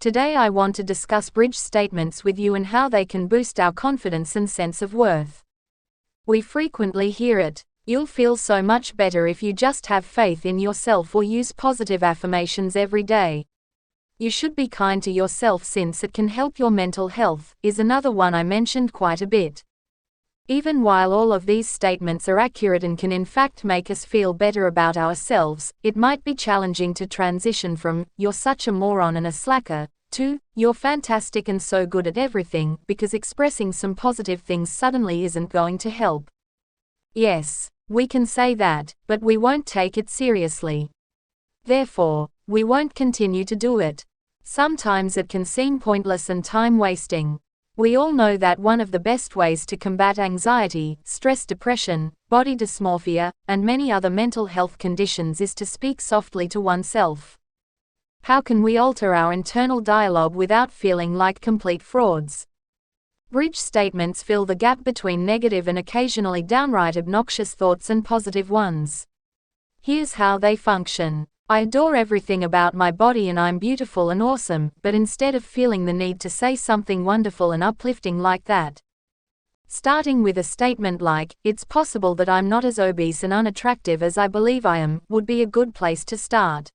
Today I want to discuss bridge statements with you and how they can boost our confidence and sense of worth. We frequently hear it, "You'll feel so much better if you just have faith in yourself or use positive affirmations every day." "You should be kind to yourself since it can help your mental health," is another one I mentioned quite a bit. Even while all of these statements are accurate and can in fact make us feel better about ourselves, it might be challenging to transition from, "You're such a moron and a slacker," to, "You're fantastic and so good at everything," because expressing some positive things suddenly isn't going to help. Yes, we can say that, but we won't take it seriously. Therefore, we won't continue to do it. Sometimes it can seem pointless and time-wasting. We all know that one of the best ways to combat anxiety, stress, depression, body dysmorphia, and many other mental health conditions is to speak softly to oneself. How can we alter our internal dialogue without feeling like complete frauds? Bridge statements fill the gap between negative and occasionally downright obnoxious thoughts and positive ones. Here's how they function. "I adore everything about my body and I'm beautiful and awesome," but instead of feeling the need to say something wonderful and uplifting like that. Starting with a statement like, "It's possible that I'm not as obese and unattractive as I believe I am," would be a good place to start.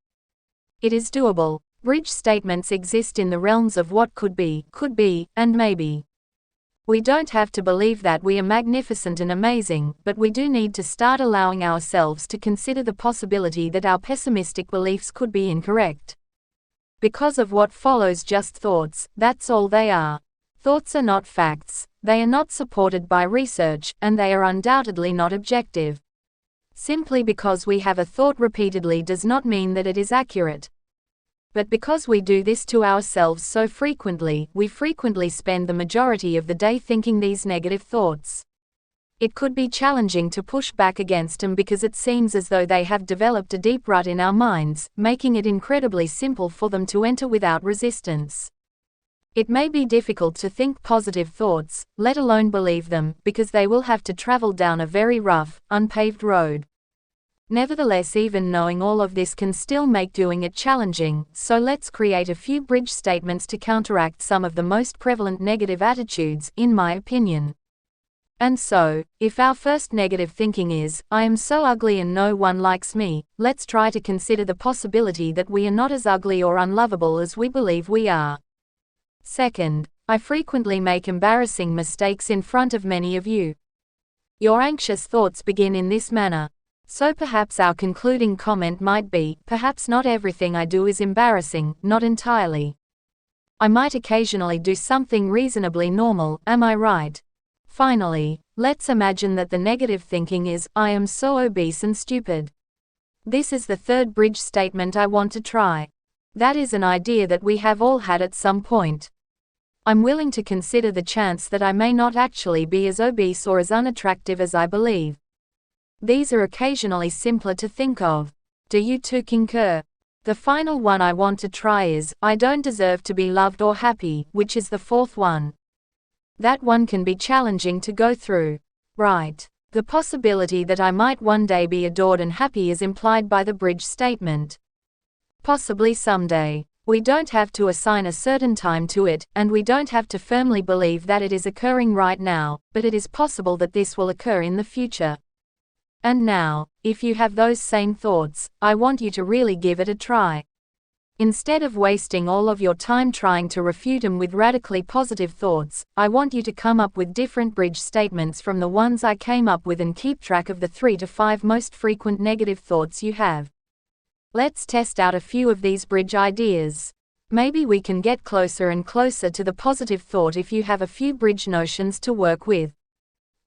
It is doable. Bridge statements exist in the realms of what could be, and maybe. We don't have to believe that we are magnificent and amazing, but we do need to start allowing ourselves to consider the possibility that our pessimistic beliefs could be incorrect. Because of what follows, just thoughts, that's all they are. Thoughts are not facts, they are not supported by research, and they are undoubtedly not objective. Simply because we have a thought repeatedly does not mean that it is accurate. But because we do this to ourselves so frequently, we frequently spend the majority of the day thinking these negative thoughts. It could be challenging to push back against them because it seems as though they have developed a deep rut in our minds, making it incredibly simple for them to enter without resistance. It may be difficult to think positive thoughts, let alone believe them, because they will have to travel down a very rough, unpaved road. Nevertheless, even knowing all of this can still make doing it challenging, so let's create a few bridge statements to counteract some of the most prevalent negative attitudes, in my opinion. And so, if our first negative thinking is, "I am so ugly and no one likes me," let's try to consider the possibility that we are not as ugly or unlovable as we believe we are. Second, "I frequently make embarrassing mistakes in front of many of you." Your anxious thoughts begin in this manner. So perhaps our concluding comment might be, "Perhaps not everything I do is embarrassing, not entirely. I might occasionally do something reasonably normal, am I right?" Finally, let's imagine that the negative thinking is, "I am so obese and stupid." This is the third bridge statement I want to try. That is an idea that we have all had at some point. I'm willing to consider the chance that I may not actually be as obese or as unattractive as I believe. These are occasionally simpler to think of. Do you too concur? The final one I want to try is, "I don't deserve to be loved or happy," which is the fourth one. That one can be challenging to go through. Right. The possibility that I might one day be adored and happy is implied by the bridge statement. Possibly someday. We don't have to assign a certain time to it, and we don't have to firmly believe that it is occurring right now, but it is possible that this will occur in the future. And now, if you have those same thoughts, I want you to really give it a try. Instead of wasting all of your time trying to refute them with radically positive thoughts, I want you to come up with different bridge statements from the ones I came up with and keep track of the 3 to 5 most frequent negative thoughts you have. Let's test out a few of these bridge ideas. Maybe we can get closer and closer to the positive thought if you have a few bridge notions to work with.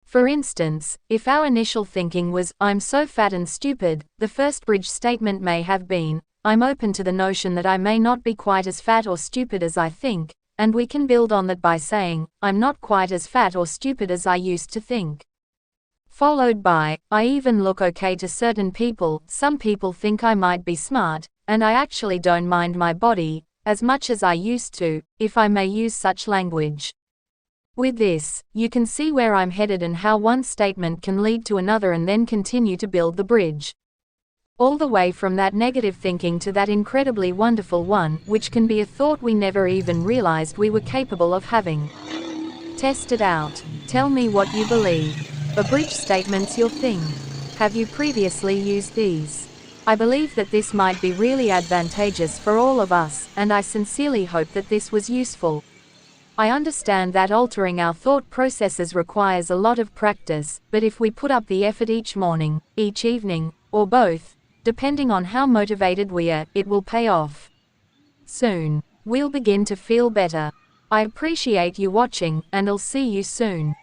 For instance, if our initial thinking was, "I'm so fat and stupid," the first bridge statement may have been, "I'm open to the notion that I may not be quite as fat or stupid as I think," and we can build on that by saying, "I'm not quite as fat or stupid as I used to think." Followed by, "I even look okay to certain people, some people think I might be smart, and I actually don't mind my body as much as I used to," if I may use such language. With this, you can see where I'm headed and how one statement can lead to another and then continue to build the bridge. All the way from that negative thinking to that incredibly wonderful one, which can be a thought we never even realized we were capable of having. Test it out. Tell me what you believe. Are bridge statements your thing? Have you previously used these? I believe that this might be really advantageous for all of us, and I sincerely hope that this was useful. I understand that altering our thought processes requires a lot of practice, but if we put up the effort each morning, each evening, or both, depending on how motivated we are, it will pay off. Soon, we'll begin to feel better. I appreciate you watching, and I'll see you soon.